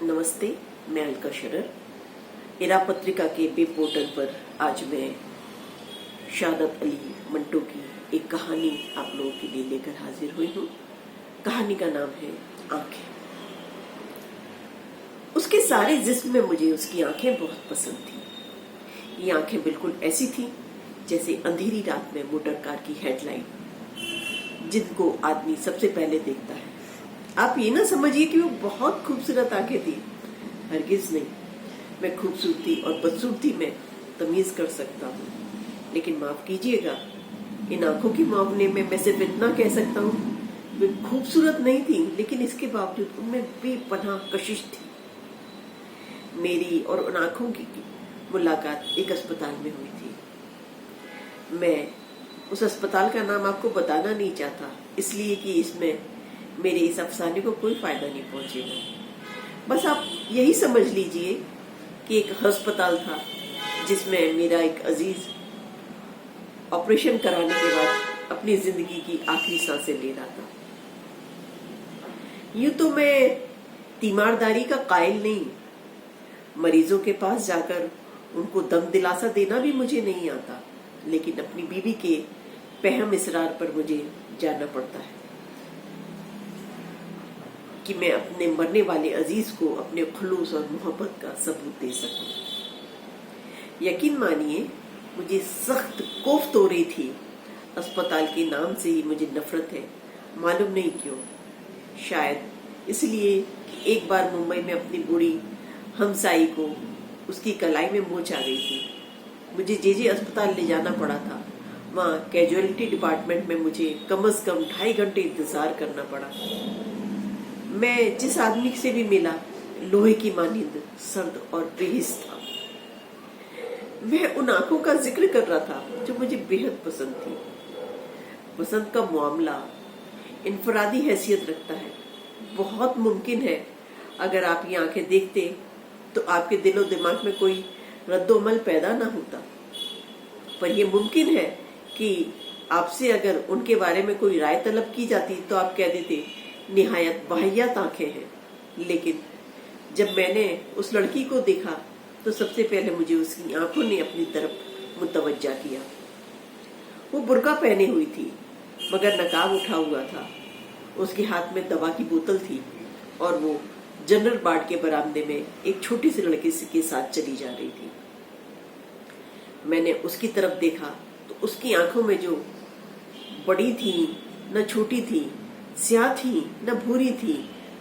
नमस्ते, मैं अलका शरर। इरा पत्रिका के वेब पोर्टल पर आज मैं शादत अली मंटो की एक कहानी आप लोगों के लिए लेकर हाजिर हुई हूँ। कहानी का नाम है आंखें। उसके सारे जिस्म में मुझे उसकी आंखें बहुत पसंद थी। ये आंखें बिल्कुल ऐसी थी जैसे अंधेरी रात में मोटर कार की हेडलाइट, जिनको आदमी सबसे पहले देखता है। आप ये ना समझिए कि वो बहुत खूबसूरत आंखें थी, हरगिज नहीं। मैं खूबसूरती और बदसूरती में तमीज कर सकता हूँ, लेकिन माफ कीजिएगा, इन आंखों के मामले में मैं सिर्फ इतना कह सकता हूँ, वे खूबसूरत नहीं थी, लेकिन इसके बावजूद उनमें बेपनाह कशिश थी। मेरी और उन आंखों की मुलाकात एक अस्पताल में हुई थी। मैं उस अस्पताल का नाम आपको बताना नहीं चाहता, इसलिए कि इसमें मेरे इस अफसाने को कोई फायदा नहीं पहुंचेगा। बस आप यही समझ लीजिए कि एक अस्पताल था जिसमें मेरा एक अजीज ऑपरेशन कराने के बाद अपनी जिंदगी की आखिरी सांसें ले रहा था। यूं तो मैं तीमारदारी का कायल नहीं, मरीजों के पास जाकर उनको दम दिलासा देना भी मुझे नहीं आता, लेकिन अपनी बीवी के पहम इसरार पर मुझे जाना पड़ता है कि मैं अपने मरने वाले अजीज को अपने खुलूस और मोहब्बत का सबूत दे सकूं। यकीन मानिए, मुझे सख्त कोफ्त हो रही थी। अस्पताल के नाम से ही मुझे नफरत है, मालूम नहीं क्यों। शायद इसलिए कि एक बार मुंबई में अपनी बूढ़ी हमसाई को उसकी कलाई में मोच आ गई थी। मुझे जे अस्पताल ले जाना पड़ा था। वहाँ कैजुअलिटी डिपार्टमेंट में मुझे कम से कम 2.5 घंटे इंतजार करना पड़ा। मैं जिस आदमी से भी मिला, लोहे की मानिंद सर्द और बेहिस था। मैं उन आंखों का जिक्र कर रहा था जो मुझे बेहद पसंद थी। पसंद का मामला इनफरादी हैसियत रखता है। बहुत मुमकिन है अगर आप ये आंखें देखते तो आपके दिलो दिमाग में कोई रद्दोमल पैदा ना होता, पर यह मुमकिन है कि आपसे अगर उनके बारे में कोई राय तलब की जाती तो आप कह देते निहायत वाहियात आंखें हैं। लेकिन जब मैंने उस लड़की को देखा तो सबसे पहले मुझे उसकी आंखों ने अपनी तरफ मुतवज्जा किया। वो बुर्का पहने हुई थी, मगर नकाब उठा हुआ था। उसके हाथ में दवा की बोतल थी और वो जनरल वार्ड के बरामदे में एक छोटी सी लड़की के साथ चली जा रही थी। मैंने उसकी तरफ देखा तो उसकी आंखों में जो बड़ी थी न छोटी थी, स्याह थी न भूरी थी,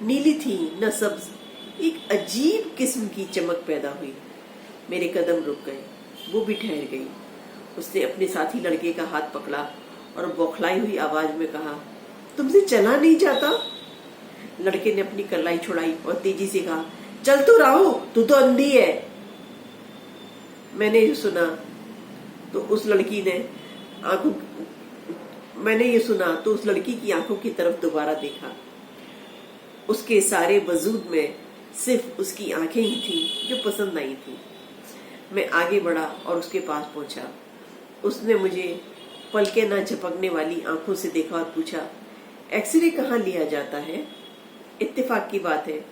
नीली थी न सब्ज, एक अजीब किस्म की चमक पैदा हुई। मेरे कदम रुक गए, वो भी ठहर गई। उसने अपने साथी लड़के का हाथ पकड़ा और बौखलाई हुई आवाज में कहा, तुमसे चला नहीं जाता? लड़के ने अपनी कलाई छुड़ाई और तेजी से कहा, चल तो रहो, तू तो अंधी है। मैंने ये सुना तो उस लड़की की आंखों की तरफ दोबारा देखा। उसके सारे वजूद में सिर्फ उसकी आंखें ही थी जो पसंद आई थी। मैं आगे बढ़ा और उसके पास पहुंचा। उसने मुझे पलके न झपकने वाली आंखों से देखा और पूछा, एक्सरे कहाँ लिया जाता है? इत्तेफाक की बात है,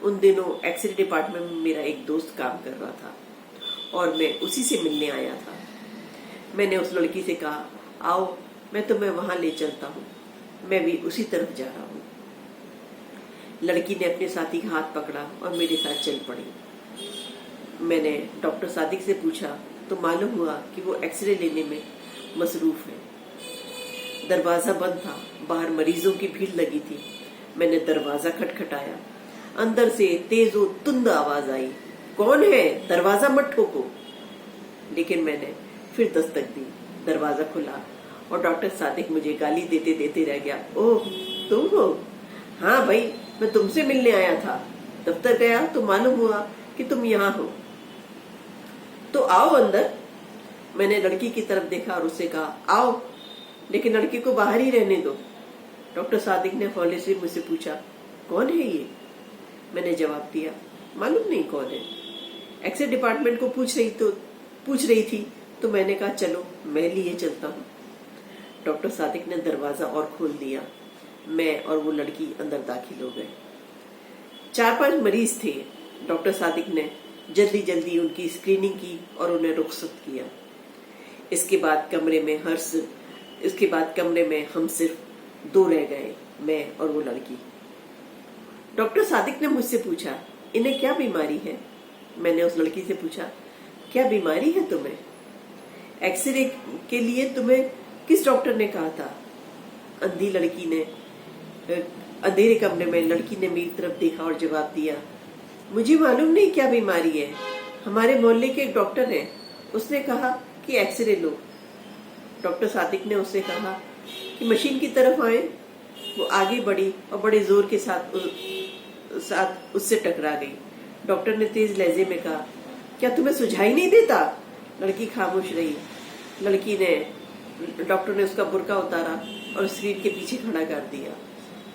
उन दिनों एक्सरे डिपार्टमेंट में मेरा एक दोस्त काम कर रहा था और मैं उसी से मिलने आया था। मैंने उस लड़की से कहा, आओ मैं तुम्हें वहां ले चलता हूँ, मैं भी उसी तरफ जा रहा हूँ। लड़की ने अपने साथी का हाथ पकड़ा और मेरे साथ चल पड़ी। मैंने डॉक्टर सादिक से पूछा तो मालूम हुआ कि वो एक्सरे लेने में मसरूफ है। दरवाजा बंद था, बाहर मरीजों की भीड़ लगी थी। मैंने दरवाजा खटखटाया। अंदर से तेज और तुंद आवाज आई, कौन है? दरवाजा मत ठोको। लेकिन मैंने फिर दस्तक दी। दरवाजा खुला और डॉक्टर सादिक मुझे गाली देते देते रह गया, ओह तुम हो? हाँ भाई, मैं तुमसे मिलने आया था। दफ्तर गया तो मालूम हुआ कि तुम यहाँ हो, तो आओ अंदर। मैंने लड़की की तरफ देखा और उससे कहा, आओ, लेकिन लड़की को बाहर ही रहने दो। डॉक्टर सादिक ने हौले से मुझसे पूछा, कौन है ये? मैंने जवाब दिया, मालूम नहीं कौन है। एक्सरे डिपार्टमेंट को पूछ रही थी तो मैंने कहा, चलो मैं लिए चलता हूँ। डॉक्टर सादिक ने दरवाजा और खोल दिया। मैं और वो लड़की अंदर दाखिल हो गए। 4-5 मरीज थे। डॉक्टर सादिक ने जल्दी जल्दी उनकी स्क्रीनिंग की और उन्हें रुखसत किया। इसके बाद कमरे में हम सिर्फ 2 रह गए, मैं और वो लड़की। डॉक्टर सादिक ने मुझसे पूछा, इन्हें क्या बीमारी है? मैंने उस लड़की से पूछा, क्या बीमारी है तुम्हें? एक्सरे के लिए तुम्हें किस डॉक्टर ने कहा था? अंधेरे कमरे में लड़की ने मेरी तरफ देखा और जवाब दिया, मुझे मालूम नहीं क्या बीमारी है। हमारे मोहल्ले के एक डॉक्टर हैं, उसने कहा कि एक्सरे लो। डॉक्टर सादिक ने उससे कहा कि मशीन की तरफ आए। वो आगे बढ़ी और बड़े जोर के साथ उससे टकरा गई। डॉक्टर ने तेज लहजे में कहा, क्या तुम्हें सुझाई नहीं देता? लड़की खामोश रही। डॉक्टर ने उसका बुर्का उतारा और स्क्रीन के पीछे खड़ा कर दिया।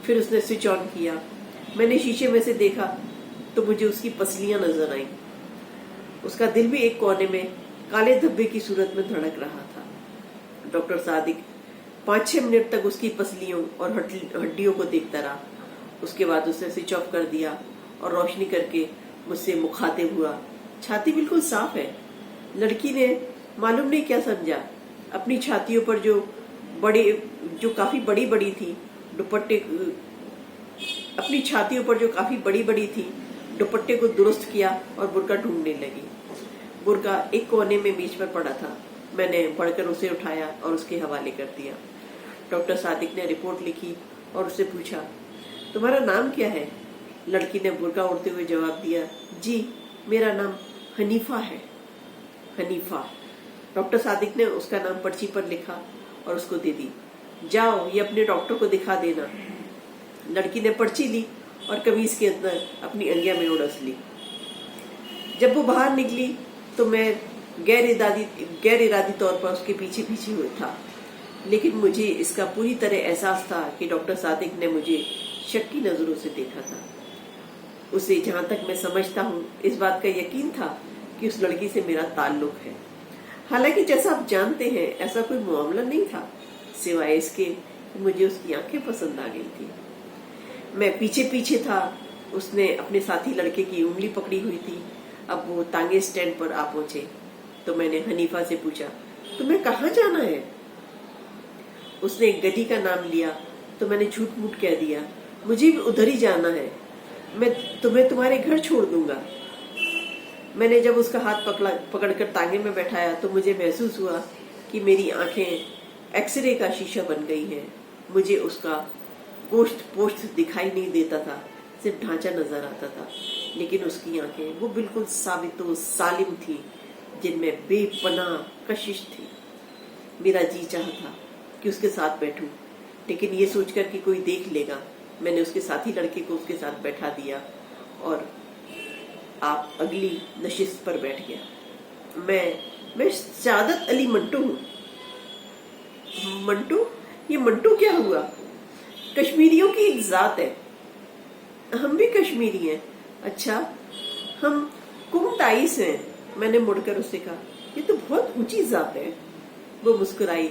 फिर उसने स्विच ऑन किया। मैंने शीशे में से देखा तो मुझे उसकी पसलियां नजर आईं। उसका दिल भी एक कोने में काले धब्बे की सूरत में धड़क रहा था। डॉक्टर सादिक 5-6 मिनट तक उसकी पसलियों और हड्डियों को देखता रहा। उसके बाद उसने स्विच ऑफ कर दिया और रोशनी करके मुझसे मुखातिब हुआ, छाती बिल्कुल साफ है। लड़की ने मालूम नहीं क्या समझा, अपनी छातियों पर जो काफी बड़ी बड़ी थी दुपट्टे को दुरुस्त किया और बुर्का ढूंढने लगी। बुर्का एक कोने में बीच पर पड़ा था। मैंने पढ़कर उसे उठाया और उसके हवाले कर दिया। डॉक्टर सादिक ने रिपोर्ट लिखी और उससे पूछा, तुम्हारा नाम क्या है? लड़की ने बुर्का उड़ते हुए जवाब दिया, जी मेरा नाम हनीफा है। हनीफा। डॉक्टर सादिक ने उसका नाम पर्ची पर लिखा और उसको दे दी। जाओ, ये अपने डॉक्टर को दिखा देना। लड़की ने पर्ची ली और कमीज के अंदर अपनी अंगिया में उड़स ली। जब वो बाहर निकली तो मैं गैर इरादी तौर पर उसके पीछे पीछे हुआ था, लेकिन मुझे इसका पूरी तरह एहसास था कि डॉक्टर सादिक ने मुझे शक की नजरों से देखा था। उसे जहां तक मैं समझता हूँ इस बात का यकीन था कि उस लड़की से मेरा ताल्लुक है। हालांकि जैसा आप जानते हैं ऐसा कोई मामला नहीं था, सिवाय इसके कि मुझे उसकी आंखें पसंद आ गई थी। मैं पीछे पीछे था। उसने अपने साथी लड़के की उंगली पकड़ी हुई थी। अब वो तांगे स्टैंड पर आ पहुंचे तो मैंने हनीफा से पूछा, तुम्हें कहाँ जाना है? उसने एक गली का नाम लिया तो मैंने झूठ मूठ कह दिया, मुझे भी उधर ही जाना है, मैं तुम्हें तुम्हारे घर छोड़ दूंगा। मैंने जब उसका हाथ पकड़कर तांगे में बैठाया तो मुझे महसूस हुआ कि मेरी आंखें एक्सरे का शीशा बन गई हैं। मुझे उसका गोश्त पोश्त दिखाई नहीं देता था, सिर्फ ढांचा नजर आता था, लेकिन उसकी आंखें वो बिल्कुल साबितो सालिम थी, जिनमें बेपनाह कशिश थी। मेरा जी चाहा था कि उसके साथ बैठूं, लेकिन ये सोचकर कि कोई देख लेगा, मैंने उसके साथी लड़के को उसके साथ बैठा दिया और आप अगली नशिस्त पर बैठ गया। मैं सादत अली मंटू हूँ। मंटू? ये मंटू क्या हुआ? कश्मीरियों की एक जात है। हम भी कश्मीरी हैं। अच्छा, हम कुमटाइस हैं। मैंने मुड़कर उससे कहा, ये तो बहुत ऊंची जात है। वो मुस्कुराई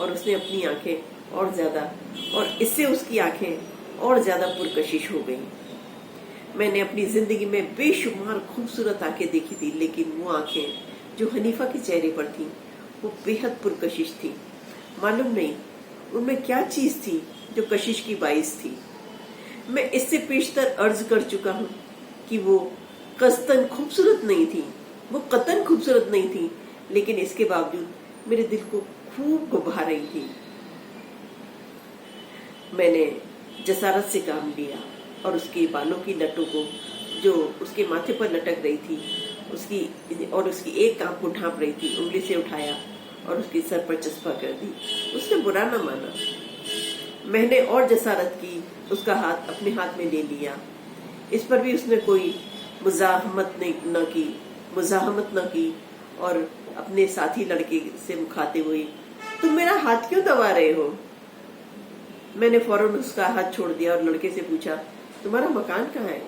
और उसने अपनी आंखें और इससे उसकी आंखें और ज्यादा पुरकशिश हो गईं। मैंने अपनी जिंदगी में बेशुमार खूबसूरत आंखें देखी थी, लेकिन वो आंखें जो हनीफा के चेहरे पर थी वो बेहद पुरकशिश थी। मालूम नहीं उनमें क्या चीज थी जो कशिश की बाइस थी। मैं इससे पेशतर अर्ज कर चुका हूँ कि वो कस्तन खूबसूरत नहीं थी, वो कतन खूबसूरत नहीं थी, लेकिन इसके बावजूद मेरे दिल को खूब गुभा रही थी। मैंने जसारत से काम लिया और उसके बालों की लटों को जो उसके माथे पर लटक रही थी उसकी एक कान को ढांप रही थी, उंगली से उठाया और उसके सर पर चस्पा कर दी। उसने बुरा न माना। मैंने और जसारत की, उसका हाथ अपने हाथ में ले लिया। इस पर भी उसने कोई मुजाहमत न की और अपने साथी लड़के से मुखाते हुए, तुम मेरा हाथ क्यों दबा रहे हो? मैंने फौरन उसका हाथ छोड़ दिया और लड़के से पूछा, तुम्हारा मकान कहाँ है?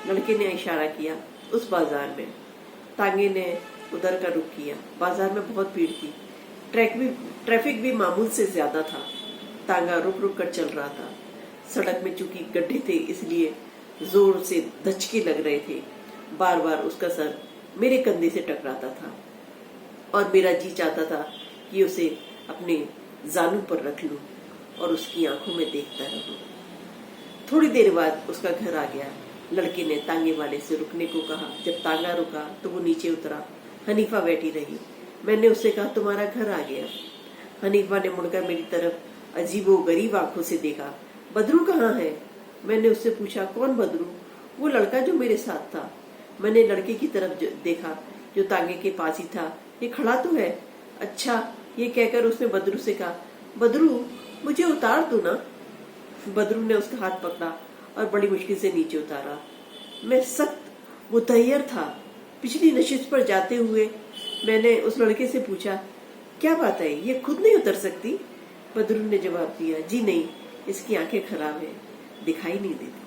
लड़के ने इशारा किया, उस बाजार में। तांगे ने उधर का रुख किया। बाजार में बहुत भीड़ थी, ट्रैफिक भी मामूल से ज्यादा था। तांगा रुक रुक कर चल रहा था। सड़क में चूंकि गड्ढे थे इसलिए जोर से धचके लग रहे थे। बार बार उसका सर मेरे कंधे से टकराता था और मेरा जी चाहता था कि उसे अपने जानू पर रख लूं और उसकी आंखों में देखता रहूं। थोड़ी देर बाद उसका घर आ गया। लड़के ने तांगे वाले से रुकने को कहा। जब तांगा रुका तो वो नीचे उतरा। हनीफा बैठी रही। मैंने उससे कहा, तुम्हारा घर आ गया। हनीफा ने मुड़कर मेरी तरफ अजीबो गरीब आंखों से देखा। बदरू कहाँ है? मैंने उससे पूछा, कौन बदरू? वो लड़का जो मेरे साथ था। मैंने लड़के की तरफ देखा जो तांगे के पास ही था। ये खड़ा तो है। अच्छा, ये कहकर उसने बदरू से कहा, बदरू मुझे उतार दो ना। बदरू ने उसका हाथ पकड़ा और बड़ी मुश्किल से नीचे उतारा। मैं सख्त मुतहैयर था। पिछली नशिस्त पर जाते हुए मैंने उस लड़के से पूछा, क्या बात है, ये खुद नहीं उतर सकती? बदरू ने जवाब दिया, जी नहीं, इसकी आंखें खराब है, दिखाई नहीं देती।